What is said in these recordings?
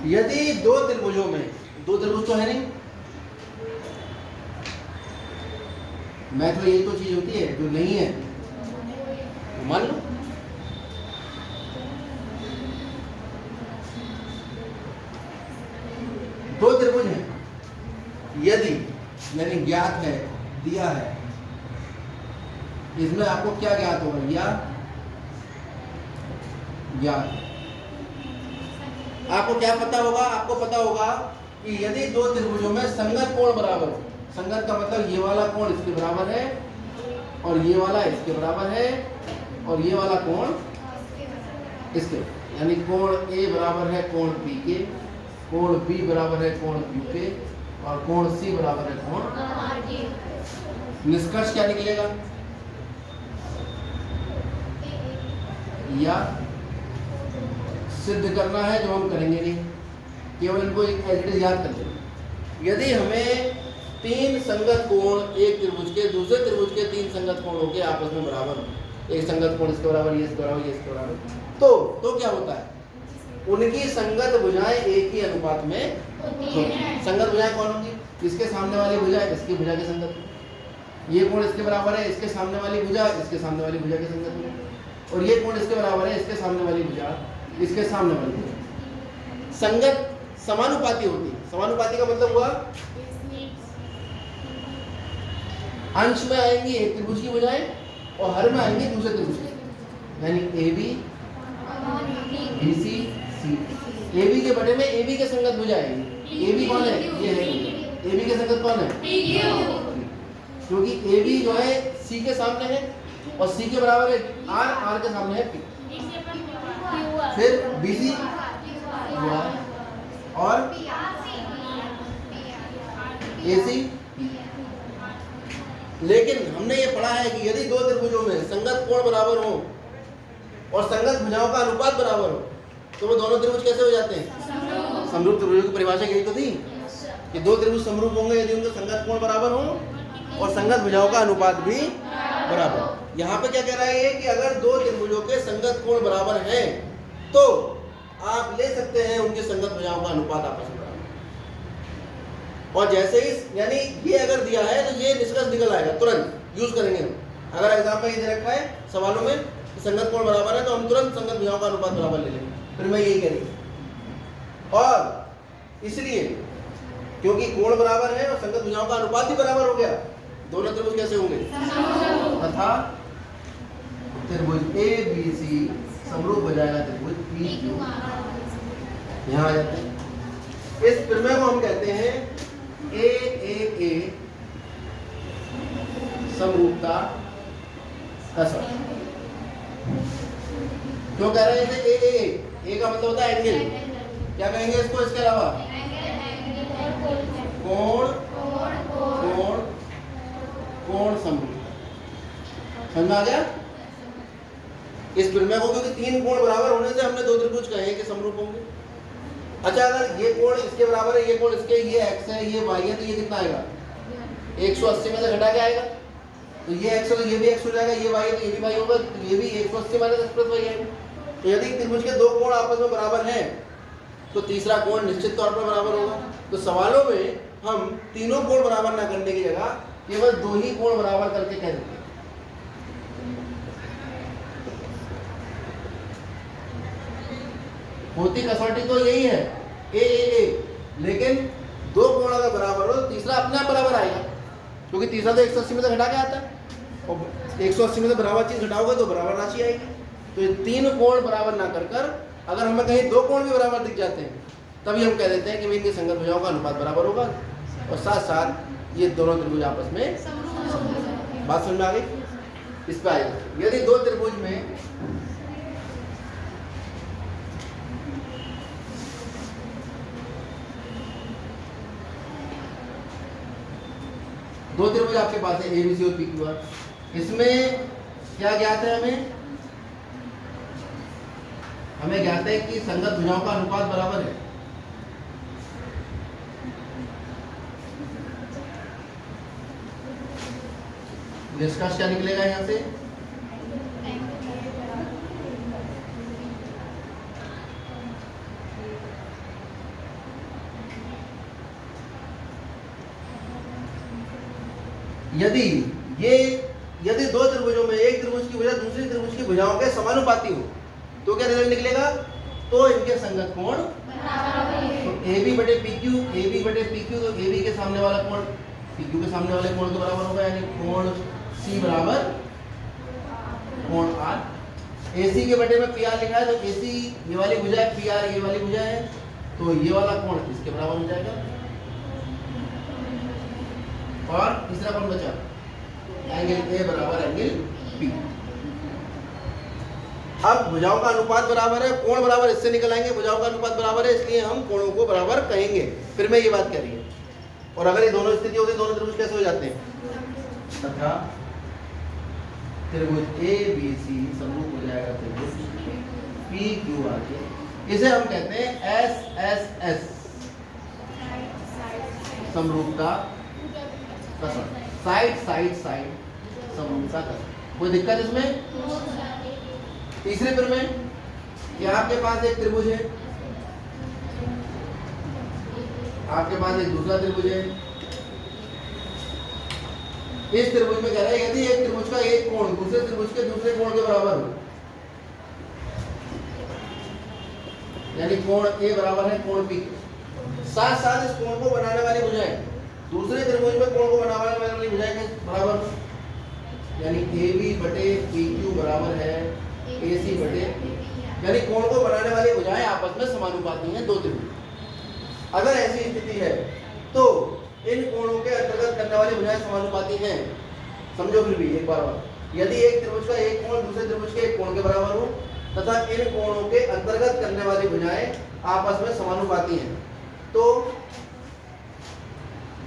यदि दो त्रिभुजों में, दो त्रिभुज तो है नहीं, मैथ में यही तो चीज होती है, जो नहीं है तो मान लो। दो त्रिभुज हैं, यदि यानी ज्ञात है, दिया है, इसमें आपको क्या ज्ञात होगा, या ज्ञात, आपको क्या पता होगा, आपको पता होगा कि यदि दो त्रिभुजों में संगत कोण बराबर हो, संगत का मतलब ये वाला कोण इसके बराबर है और ये वाला इसके बराबर है और ये वाला कोण इसके, यानी कोण A बराबर है कोण P के, कोण B बराबर है कोण Q के और कोण C बराबर है कोण R के। निष्कर्ष क्या निकलेगा, या सिद्ध करना है, जो हम करेंगे नहीं, केवल इनको एक एज इट इज याद कर लेंगे। यदि हमें तीन संगत कोण एक त्रिभुज के दूसरे त्रिभुज के तीन संगत कोणों के आपस में बराबर हो, एक संगत कोण इसके बराबर, ये इसके बराबर, ये इसके बराबर, तो क्या होता है, उनकी संगत भुजाएं एक ही अनुपात में होती हैं। संगत भुजाएं कौन होंगी, इसके सामने वाली भुजा इसकी भुजा के संगत, ये कोण इसके बराबर है, इसके सामने वाली भुजा इसके सामने वाली भुजा के संगत में, और ये कोण इसके बराबर है, इसके सामने वाली भुजा इसके सामने वाली भुजा। संगत समानुपाती होती है। समानुपाती का मतलब हुआ अंश में आएंगी एक त्रिभुज की भुजाएं और हर में आएंगी दूसरे त्रिभुज की, यानी AB BC C, AB के बटे में AB के संगत भुजा आएगी। AB कौन है, ये है, AB के संगत कौन है, क्योंकि AB जो है C के सामने है और C के बराबर है R, R के सामने है P, फिर BC और AC। लेकिन हमने ये पढ़ा है कि यदि दो त्रिभुजों में संगत कोण बराबर हो और संगत भुजाओं का अनुपात बराबर हो तो वो दोनों त्रिभुज कैसे हो जाते हैं, समरूप त्रिभुजों की परिभाषा यही तो थी कि दो त्रिभुज समरूप होंगे यदि उनके संगत कोण बराबर हो और संगत भुजाओं का अनुपात भी बराबर। यहाँ पे क्या कह रहा है कि अगर दो त्रिभुजों के संगत कोण बराबर हैं तो आप ले सकते हैं उनके संगत भुजाओं का अनुपात आपस में, और जैसे ही यानी ये अगर दिया है तो ये निष्कर्ष निकल आएगा, तुरंत यूज करेंगे हम। अगर एग्जाम में ये दे रखा है सवालों में संगत कोण बराबर है तो हम तुरंत संगत भुजाओं का अनुपात बराबर ले लेंगे, फिर मैं यही करेंगे। और इसलिए क्योंकि कोण बराबर है और संगत भुजाओं का अनुपात भी बराबर हो गया, दोनों त्रिभुज कैसे होंगे, तथा त्रिभुज ABC समरूप हो जाएगा त्रिभुज PQ। यहाँ आ जाते हैं, इस प्रमेय को हम कहते हैं AAA समरूपता का शर्त। क्यों कह रहे हैं इसे AAA? A का मतलब होता है एंगल, क्या कहेंगे इसको इसके अलावा, कोण कोण कोण समरूपता। समझ में आ गया इस प्रमेय को, क्योंकि तीन कोण बराबर होने से हमने दो त्रिभुज कहे कि समरूप होंगे। अच्छा, अगर ये कोण इसके बराबर है, ये कोण इसके, ये x है, ये y है, तो ये कितना आएगा, 180 में से घटा के आएगा, तो ये x है तो ये भी x हो जाएगा, ये y है तो ये भी y होगा, तो ये भी 180 माइनस x प्लस y है। तो यदि त्रिभुज के दो कोण आपस में बराबर हैं तो तीसरा कोण निश्चित तौर पर बराबर होगा। तो सवालों में हम तीनों कोण बराबर ना करने की जगह केवल दो ही कोण बराबर करके कह देते हैं। होती कसौटी तो यही है AAA, लेकिन दो कोण अगर बराबर हो तो तीसरा अपने आप बराबर आएगा, क्योंकि तीसरा तो 180 में से घटा के आता है और 180 में से बराबर चीज घटाओगे तो बराबर राशि आएगी। तो ये तीन कोण बराबर ना कर अगर हमें कहीं दो कोण भी बराबर दिख जाते हैं तभी हम कह देते हैं कि इनकी संगत भुजाओं का अनुपात बराबर होगा और साथ साथ ये दोनों त्रिभुज आपस में। बात समझ में आ गई, इस पर आएगा। यदि दो त्रिभुज में दो त्रिभुज आपके पास है ABC और PQR, इसमें क्या ज्ञात है, हमें ज्ञात है कि संगत भुजाओं का अनुपात बराबर है। निष्कर्ष क्या निकलेगा यहां से, यदि दो त्रिभुजों में एक त्रिभुज की भुजा दूसरी त्रिभुज की भुजाओं के समानुपाती हो तो क्या रिजल्ट निकलेगा? तो इनके संगत कोण तो AB बटे PQ, AB बटे PQ, तो AB के सामने वाला कोण PQ के सामने वाले कोण के बराबर होगा, यानी कोण C बराबर कोण R। AC के बटे में PR लिखा है, तो AC ये वाली भुजा है, PR ये वाली भुजा है, तो ये वाला कोण इसके बराबर हो जाएगा। और तीसरा कोण बचा एंगल A बराबर एंगल P। अब भुजाओं का अनुपात बराबर है, कोण बराबर, इससे निकल आएंगे भुजाओं का अनुपात बराबर है, इसलिए हम कोणों को बराबर कहेंगे। फिर मैं ये बात कह रही है, और अगर ये दोनों स्थिति होगी दोनों त्रिभुज कैसे हो जाते हैं? तथा त्रिभुज ABC समरूप हो जाएगा त्रिभुज PQR के, इसे हम कहते हैं SSS समरूपता कसर, साइड साइड साइड समरूपता कसर। कोई दिक्कत इसमें? तीसरे पर में कि आपके पास एक त्रिभुज है, आपके पास एक दूसरा त्रिभुज है, इस त्रिभुज में कह रहा है यदि एक त्रिभुज का एक कोण दूसरे त्रिभुज के दूसरे कोण के बराबर हो, यानी कोण A बराबर है कोण P, साथ साथ इस कोण को बनाने वाली भुजाएं दूसरे त्रिभुज में कोण को बनाने वाली भुजाएं के बराबर हो, यानी AB बटे PQ बराबर है AC बटे, यानी कोण को बनाने वाली भुजाएं आपस में समानुपाती हैं दो त्रिभुज। अगर ऐसी स्थिति है तो इन कोणों के अंतर्गत करने वाली भुजाएं समानुपाती हैं। समझो फिर भी एक बार और, यदि एक त्रिभुज का एक कोण दूसरे त्रिभुज के एक कोण के बराबर हो तथा इन कोणों के अंतर्गत करने वाली भुजाएं आपस में समानुपाती हैं, तो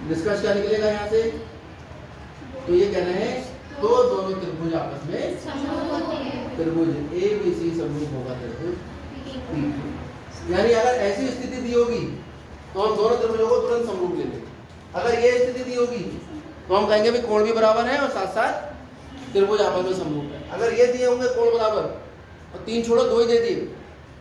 निष्कर्ष क्या निकलेगा यहाँ से? तो ये कह रहे हैं तो दोनों त्रिभुज आपस में त्रिभुज ABC समरूप होगा त्रिभुज PQ। यानी अगर ऐसी स्थिति दी होगी तो हम दोनों त्रिभुजों को तुरंत समरूप लेंगे। अगर ये स्थिति दी होगी तो हम कहेंगे भी कोण भी बराबर है और साथ साथ त्रिभुज आपस में समरूप है। अगर ये दिए होंगे कोण बराबर और तीन छोड़ो दो ही दे दिए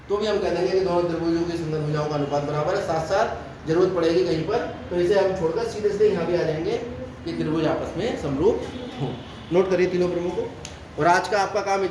तो भी हम कह देंगे कि दोनों त्रिभुजों की संगत भुजाओं का अनुपात बराबर है, साथ साथ जरूरत पड़ेगी कहीं पर तो इसे हम छोड़कर सीधे सीधे यहाँ भी आ जाएंगे कि त्रिभुज आपस में समरूप हो। नोट करिए तीनों प्रमुखों। और आज का आपका काम